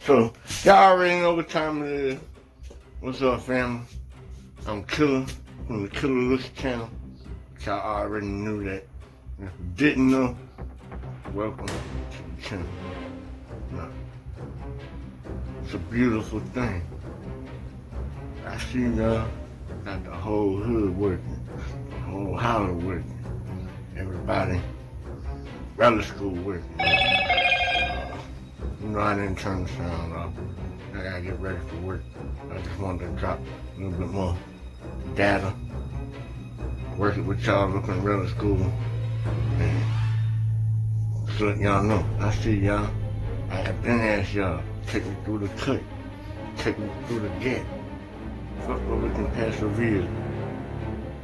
So, y'all already know what time it is. What's up, family? I'm Killer from the Killer Looks channel. Y'all already knew that. If you didn't know, welcome to the channel. Now, it's a beautiful thing. I see y'all got the whole hood working, the whole holler working, everybody, relic school working. You know, I didn't turn the sound off. I gotta get ready for work. I just wanted to drop a little bit more data, working with y'all looking relic school, and so let y'all know. I see y'all. I have been asked y'all, take me through the cut, take me through the gap. Fuck what we can persevere.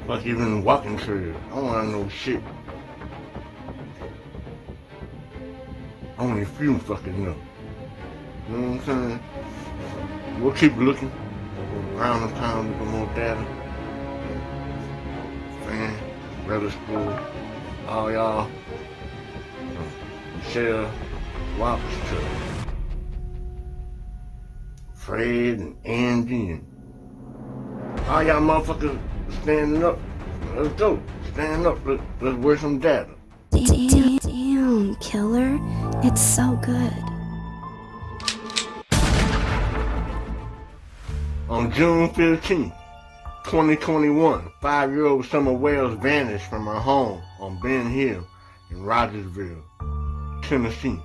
Fuck even the walking trail. I don't wanna know shit. Only a few fucking know. You know what I'm saying? We'll keep looking. Round and pound, looking more data. Fan, relic school, all y'all. Michelle, Walker's to Fred and Andy and all y'all motherfuckers standing up. Let's go. Stand up. Let's work some data. Damn, Killer. It's so good. On June 15th, 2021, 5-year-old Summer Wells vanished from her home on Ben Hill in Rogersville, Tennessee.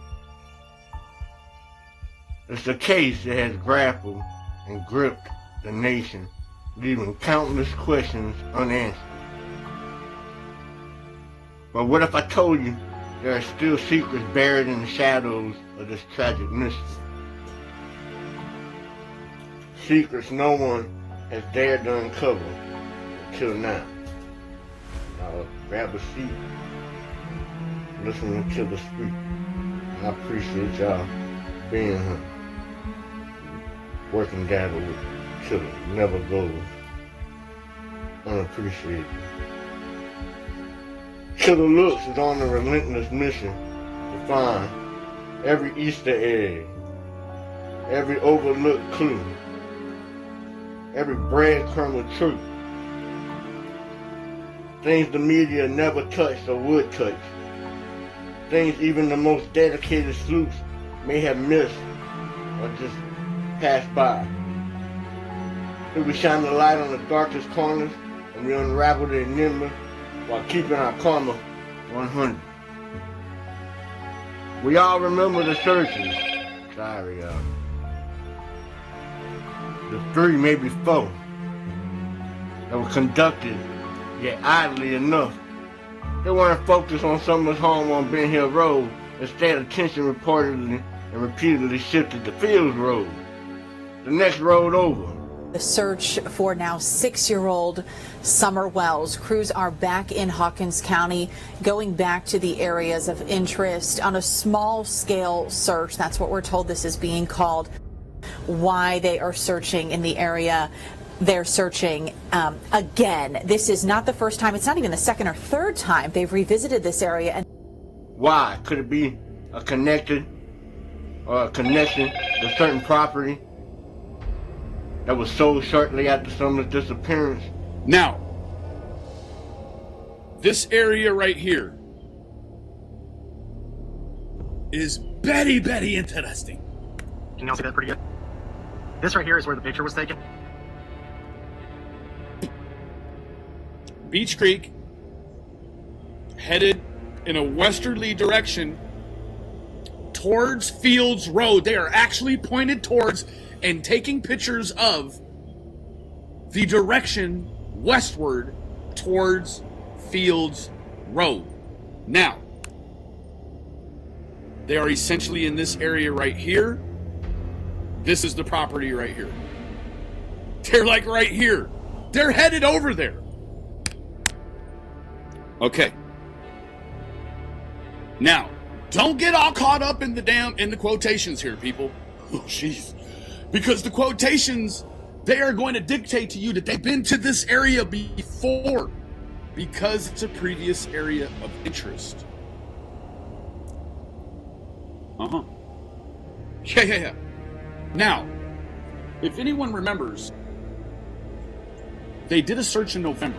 It's a case that has grappled and gripped the nation, leaving countless questions unanswered. But what if I told you there are still secrets buried in the shadows of this tragic mystery? Secrets no one has dared to uncover until now. Now grab a seat, listen to Killer speak. I appreciate y'all being here. Working data with Killer never goes unappreciated. Killer Looks is on a relentless mission to find every Easter egg, every overlooked clue, every breadcrumb of truth. Things the media never touched or would touch. Things even the most dedicated sleuths may have missed or just passed by. Here we shine the light on the darkest corners and we unravel the enigma while keeping our karma 100. We all remember the searches. Sorry, y'all. The 3, maybe 4, that were conducted, yet oddly enough, they weren't focused on someone's home on Ben Hill Road. Instead, attention reportedly and repeatedly shifted to Fields Road, the next road over. The search for now 6-year-old Summer Wells. Crews are back in Hawkins County, going back to the areas of interest on a small-scale search. That's what we're told this is being called. Why they are searching in the area. They're searching again. This is not the first time. It's not even the second or third time they've revisited this area. And why? Could it be a connection to certain property that was sold shortly after Summer's disappearance? Now, this area right here is very interesting. Can y'all see that pretty good? This right here is where the picture was taken. Beach Creek, headed in a westerly direction towards Fields Road. They are actually pointed towards and taking pictures of the direction westward towards Fields Road. Now, they are essentially in this area right here. This is the property right here. They're like right here. They're headed over there. Okay. Now, don't get all caught up in the quotations here, people. Oh, jeez. Because the quotations, they are going to dictate to you that they've been to this area before, because it's a previous area of interest. Yeah. Now, if anyone remembers, they did a search in November.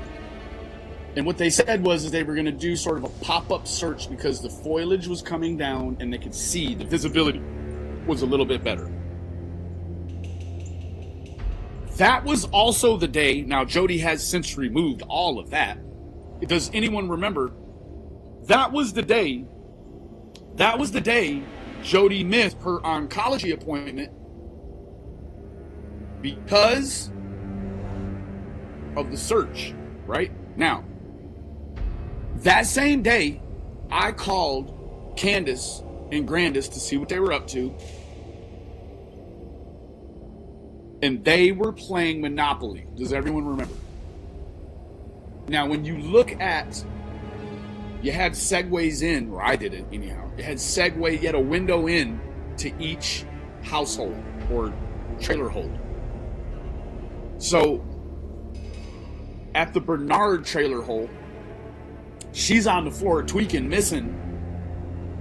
And what they said was they were going to do sort of a pop-up search because the foliage was coming down and they could see the visibility was a little bit better. That was also the day, now Jody has since removed all of that. Does anyone remember? That was the day Jody missed her oncology appointment because of the search, right? Now, that same day, I called Candace and Grandis to see what they were up to. And they were playing Monopoly. Does everyone remember? Now, when you look at, you had segues in, or I did it anyhow. You had you had a window in to each household or trailer hold. So, at the Bernard trailer hole, she's on the floor tweaking, missing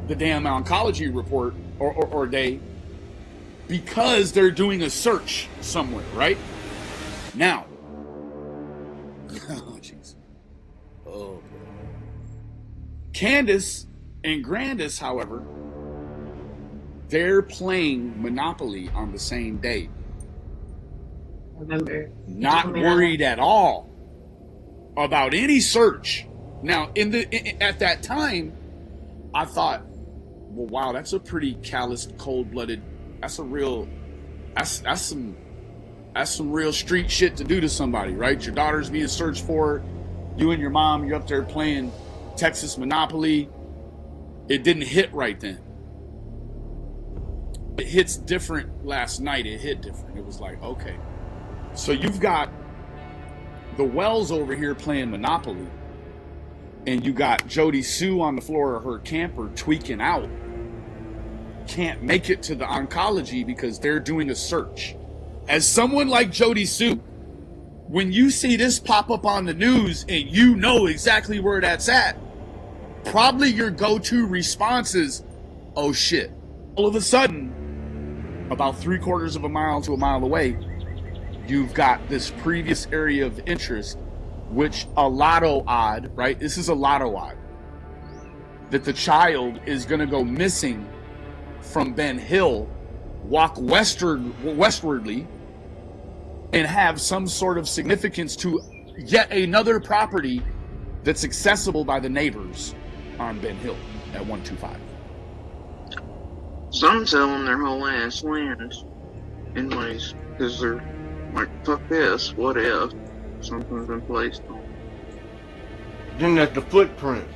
the damn oncology report or day because they're doing a search somewhere, right? Now, oh jeez, oh boy. Candace and Grandis, however, they're playing Monopoly on the same day. Remember? Not worried at all about any search. Now, at that time, I thought, well, wow, that's a pretty calloused, cold-blooded. That's some real street shit to do to somebody, right? Your daughter's being searched for. You and your mom, you're up there playing Texas Monopoly. It didn't hit right then. It hits different last night. It hit different. It was like, okay. So you've got the Wells over here playing Monopoly, and you got Jody Sue on the floor of her camper tweaking out. Can't make it to the oncology because they're doing a search. As someone like Jody Sue, when you see this pop up on the news and you know exactly where that's at, probably your go-to response is, oh shit. All of a sudden, about 3/4 of a mile to a mile away, you've got this previous area of interest, which a lotto odd, right? This is a lotto odd, that the child is going to go missing from Ben Hill, walk westwardly, and have some sort of significance to yet another property that's accessible by the neighbors on Ben Hill at 125. Some selling their whole ass land anyways, because they're like, fuck this, what if something's been placed on? Then there's the footprints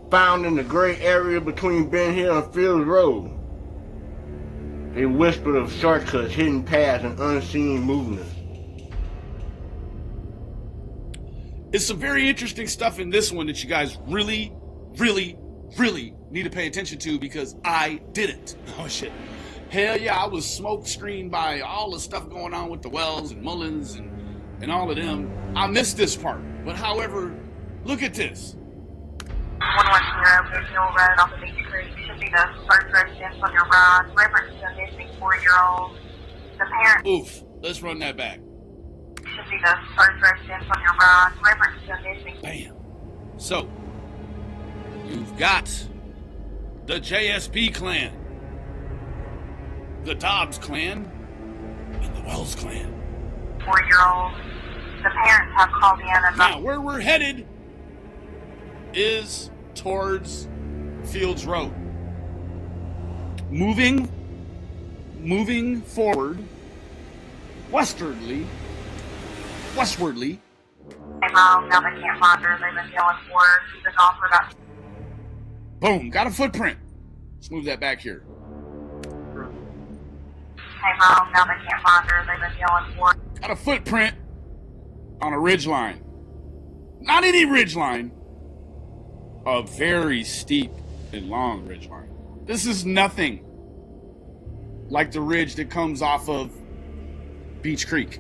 found in the gray area between Ben Hill and Fields Road. They whispered of shortcuts, hidden paths, and unseen movements. It's some very interesting stuff in this one that you guys really, really, really need to pay attention to because I didn't. Oh shit. Hell yeah, I was smoke screened by all the stuff going on with the Wells and Mullins and all of them. I missed this part. But however, look at this. 110 Blue Hill Road off of Beach Creek should be the first residence on your right. Reference to a missing 4-year-old. The parent Oof. Let's run that back. should be the first residence on your right. Reference to a missing. Bam. So, you've got the JSP clan, the Dobbs clan, and the Wells clan. 4-year-old. The parents have called in and Now, where we're headed is towards Fields Road. Moving forward, westwardly. now they can't find her. They've been yelling for her. She's been gone for about. Boom, got a footprint. Let's move that back here. Hey mom, now they can't find her. They've been yelling for her. Got a footprint on a ridge line. Not any ridge line. A very steep and long ridge line. This is nothing like the ridge that comes off of Beach Creek.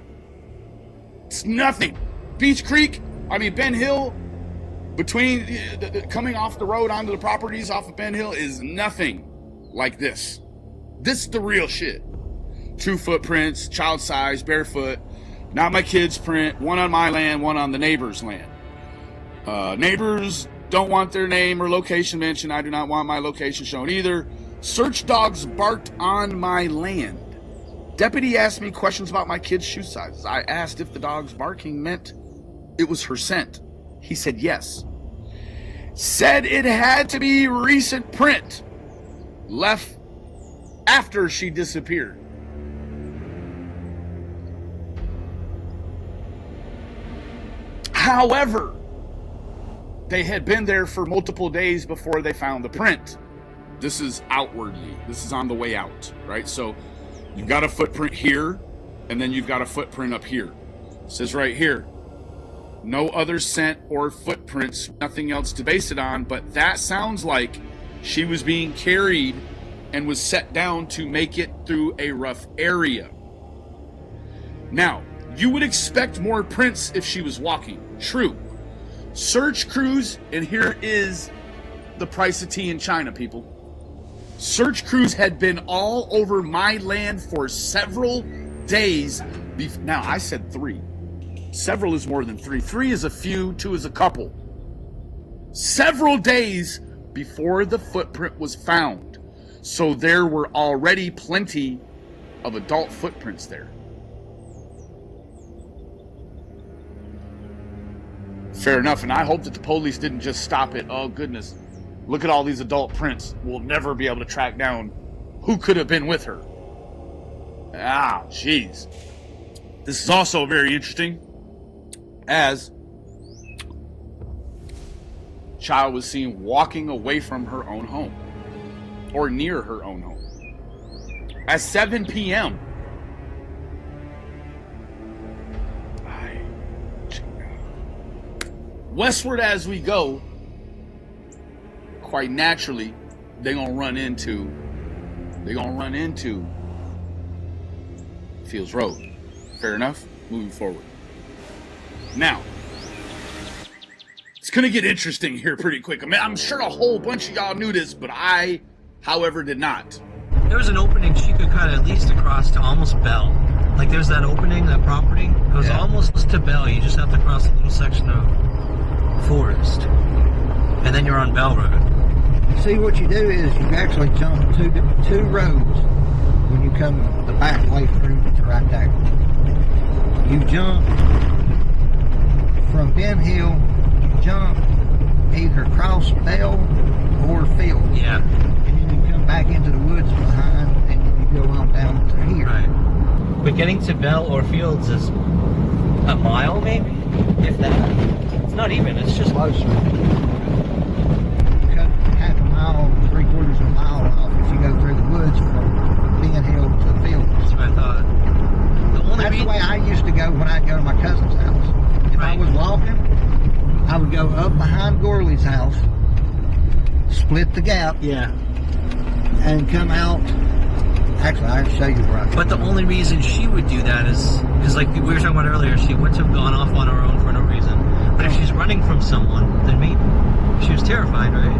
It's nothing. Beach Creek, Ben Hill, between coming off the road onto the properties off of Ben Hill is nothing like this. This is the real shit. 2 footprints, child size, barefoot. Not my kid's print. One on my land, one on the neighbor's land. Neighbors don't want their name or location mentioned. I do not want my location shown either. Search dogs barked on my land. Deputy asked me questions about my kid's shoe sizes. I asked if the dog's barking meant it was her scent. He said yes. Said it had to be recent print. Left after she disappeared. However, they had been there for multiple days before they found the print. This is outwardly. This is on the way out, right? So you've got a footprint here, and then you've got a footprint up here. It says right here, no other scent or footprints, nothing else to base it on, but that sounds like she was being carried and was set down to make it through a rough area. Now, you would expect more prints if she was walking. True. Search crews, and here is the price of tea in China, people. Search crews had been all over my land for several days. Now, I said 3. Several is more than 3. 3 is a few, 2 is a couple. Several days before the footprint was found. So there were already plenty of adult footprints there. Fair enough, and I hope that the police didn't just stop it. Oh, goodness. Look at all these adult prints. We'll never be able to track down who could have been with her. Ah, jeez. This is also very interesting, as child was seen walking away from her own home, or near her own home, at 7 p.m. Westward as we go, quite naturally, they're gonna run into Fields Road. Fair enough? Moving forward. Now, it's gonna get interesting here pretty quick. I mean, I'm sure a whole bunch of y'all knew this, but I, however, did not. There was an opening she could cut at least across to almost Bell. Like there's that opening, that property goes almost to Bell. You just have to cross a little section of forest, and then you're on Bell Road. See, what you do is you actually jump two roads when you come the back way through to right there. You jump from Ben Hill, you jump either across Bell or Field. Yeah. And then you come back into the woods behind, and then you go on down to here. Right. But getting to Bell or Fields is a mile, maybe, if that. It's not even, it's just closer. You cut half a mile, 3/4 of a mile off if you go through the woods from Ben Hill to the Field. That's what I thought. That's the way I used to go when I'd go to my cousin's house. If I was walking, I would go up behind Gorley's house, split the gap, and come out. Actually, I can show you where I But the only reason she would do that is because, like we were talking about earlier, she wouldn't have gone off on her own for no reason. But if she's running from someone, then maybe she was terrified, right?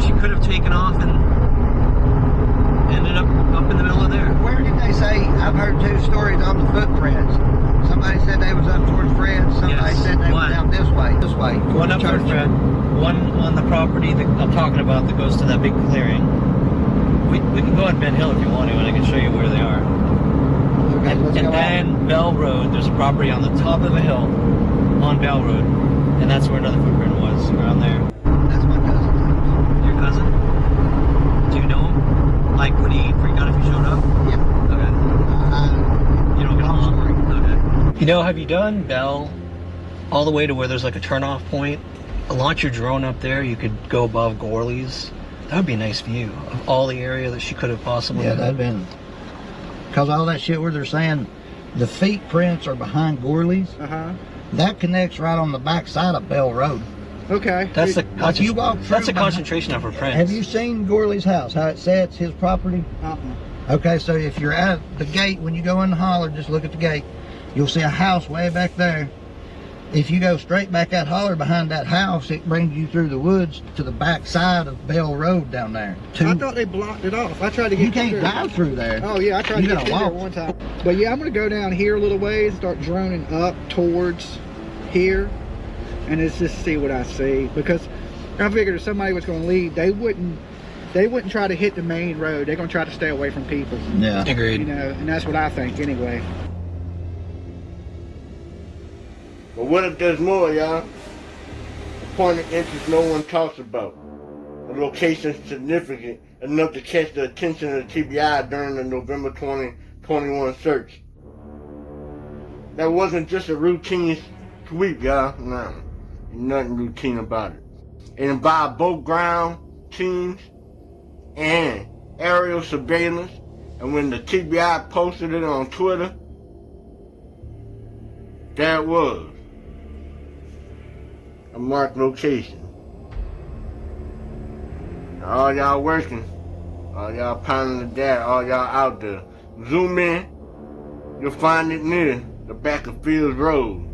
She could have taken off and ended up in the middle of there. Where did they say? I've heard 2 stories on the footprints. Somebody said they was up towards Fred's. Somebody said they was down this way. This way. One up towards Fred. One on the property that I'm talking about that goes to that big clearing. We can go on Ben Hill if you want to, and I can show you where they are. Okay, and then Bell Road, there's a property on the top of a hill on Bell Road, and that's where another footprint was, around there. That's my cousin's house. Your cousin? Do you know him? Like, would he freak out if you showed up? Yeah. Okay. You don't get along? Okay. You know, have you done Bell all the way to where there's like a turnoff point? Launch your drone up there, you could go above Gorley's. That would be a nice view of all the area that she could have possibly that'd have been. Because all that shit where they're saying the feet prints are behind Gorley's, that connects right on the back side of Bell Road. Okay. That's That's a concentration of her prints. Have you seen Gorley's house, how it sets, his property? Okay, so if you're at the gate, when you go in the holler, just look at the gate. You'll see a house way back there. If you go straight back that holler behind that house, it brings you through the woods to the back side of Bell Road down there. I thought they blocked it off. I tried to get You can't drive through there. Oh yeah, I tried to get through there one time. But yeah, I'm gonna go down here a little ways and start droning up towards here, and let's just see what I see. Because I figured if somebody was gonna leave, they wouldn't try to hit the main road. They're gonna try to stay away from people. Yeah, agreed. You know, and that's what I think anyway. But what if there's more, y'all? A point of interest no one talks about. A location significant enough to catch the attention of the TBI during the November 2021 search. That wasn't just a routine sweep, y'all. No, nothing routine about it. It involved both ground teams and aerial surveillance. And when the TBI posted it on Twitter, there it was. A marked location. All y'all working, all y'all pounding the data, all y'all out there. Zoom in, you'll find it near the back of Fields Road,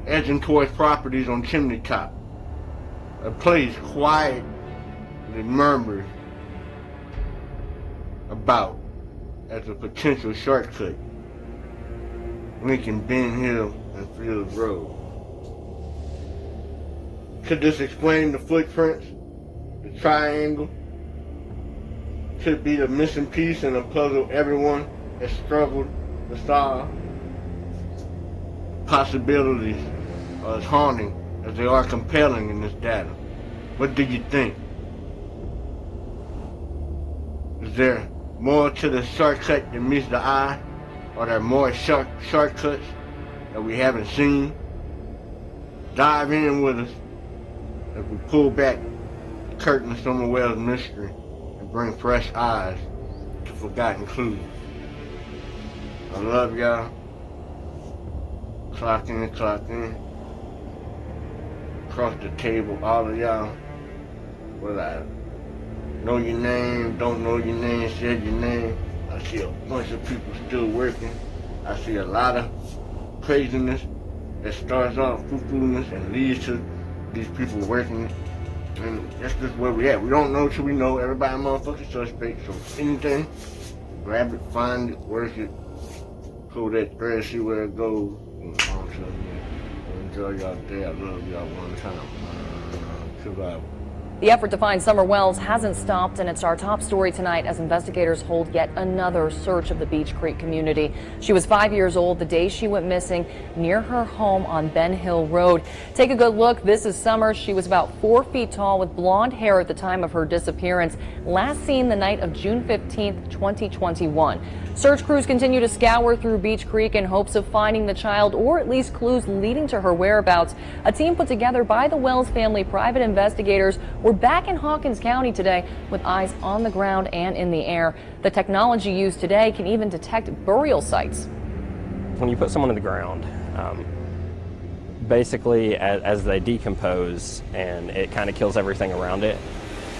edging towards properties on Chimney Top. A place quietly murmured about as a potential shortcut, linking Ben Hill and Fields Road. Could this explain the footprints, the triangle? Could it be the missing piece in a puzzle everyone has struggled to solve? Possibilities are as haunting as they are compelling in this data. What do you think? Is there more to the shortcut than meets the eye? Are there more shortcuts that we haven't seen? Dive in with us as we pull back the curtain of Summer Wells mystery and bring fresh eyes to forgotten clues. I love y'all. Clock in, clock in. Across the table, all of y'all. Well, I know your name, don't know your name, said your name. I see a bunch of people still working. I see a lot of craziness that starts off foo-foo-ness and leads to these people working, and that's just where we at. We don't know till we know. Everybody motherfucking suspect, so anything, grab it, find it, work it, pull that thread, see where it goes, and on to it. Enjoy y'all day. I love y'all one time. Survival. The effort to find Summer Wells hasn't stopped, and it's our top story tonight as investigators hold yet another search of the Beach Creek community. She was 5 years old the day she went missing near her home on Ben Hill Road. Take a good look. This is Summer. She was about 4 feet tall with blonde hair at the time of her disappearance, last seen the night of June 15th, 2021. Search crews continue to scour through Beach Creek in hopes of finding the child, or at least clues leading to her whereabouts. A team put together by the Wells family private investigators were back in Hawkins County today with eyes on the ground and in the air. The technology used today can even detect burial sites. When you put someone in the ground, basically as they decompose, and it kind of kills everything around it,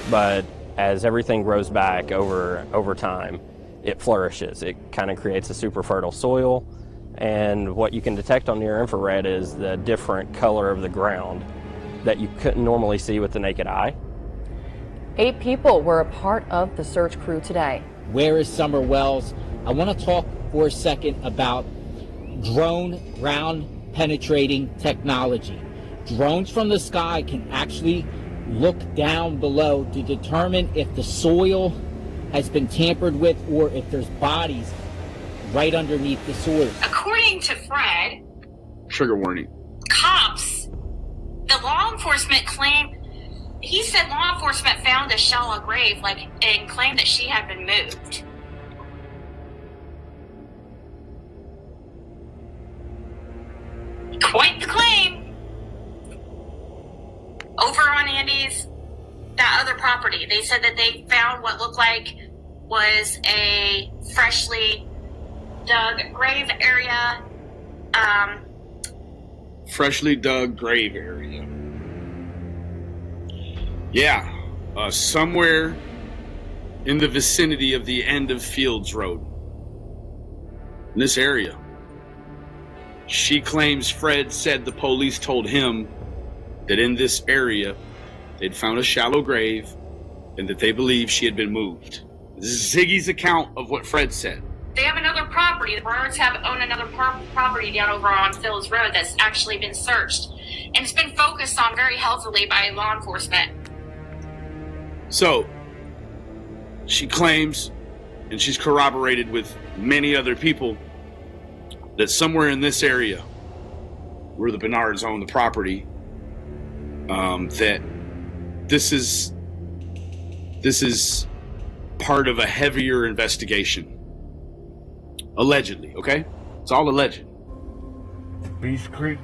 but as everything grows back over time, it flourishes. It kind of creates a super fertile soil, and what you can detect on near infrared is the different color of the ground that you couldn't normally see with the naked eye. 8 people were a part of the search crew today. Where is Summer Wells? I want to talk for a second about drone ground penetrating technology. Drones from the sky can actually look down below to determine if the soil has been tampered with or if there's bodies right underneath the soil. According to Fred, Trigger warning. cops, the law enforcement he said law enforcement found a shallow grave, and claimed that she had been moved. Quite the claim. Over on Andy's, that other property, they said that they found what looked like was a freshly dug grave area. Freshly dug grave area. Yeah, somewhere in the vicinity of the end of Fields Road. In this area. She claims Fred said the police told him that in this area they'd found a shallow grave and that they believe she had been moved. This is Ziggy's account of what Fred said. They have another property. The Bernards own another property down over on Phil's Road that's actually been searched. And it's been focused on very heavily by law enforcement. So, she claims, and she's corroborated with many other people, that somewhere in this area where the Bernards own the property, that this is part of a heavier investigation. Allegedly, okay? It's all alleged. Beach Creek.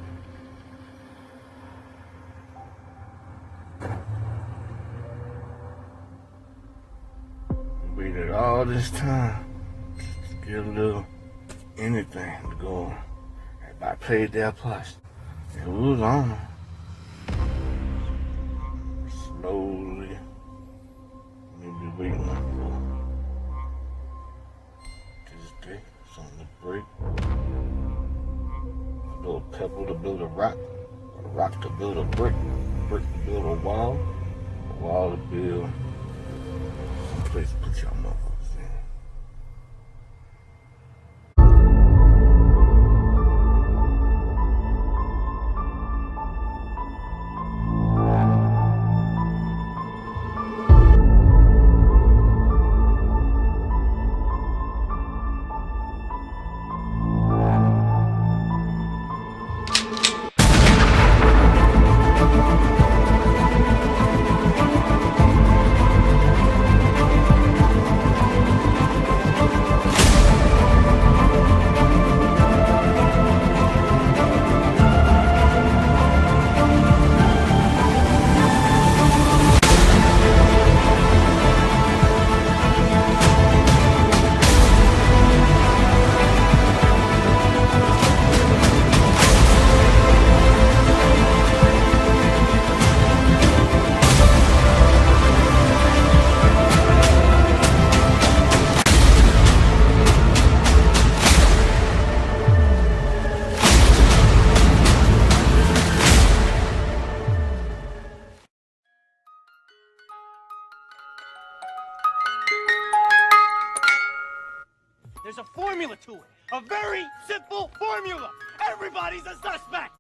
Waited all this time to get a little anything to go on. Everybody played their part. And we was on them. Slowly. Maybe waiting for this day. Something to break. A little pebble to build a rock to build a brick to build a wall to build some place to put y'all motherfuckers in. There's a formula to it. A very simple formula. Everybody's a suspect.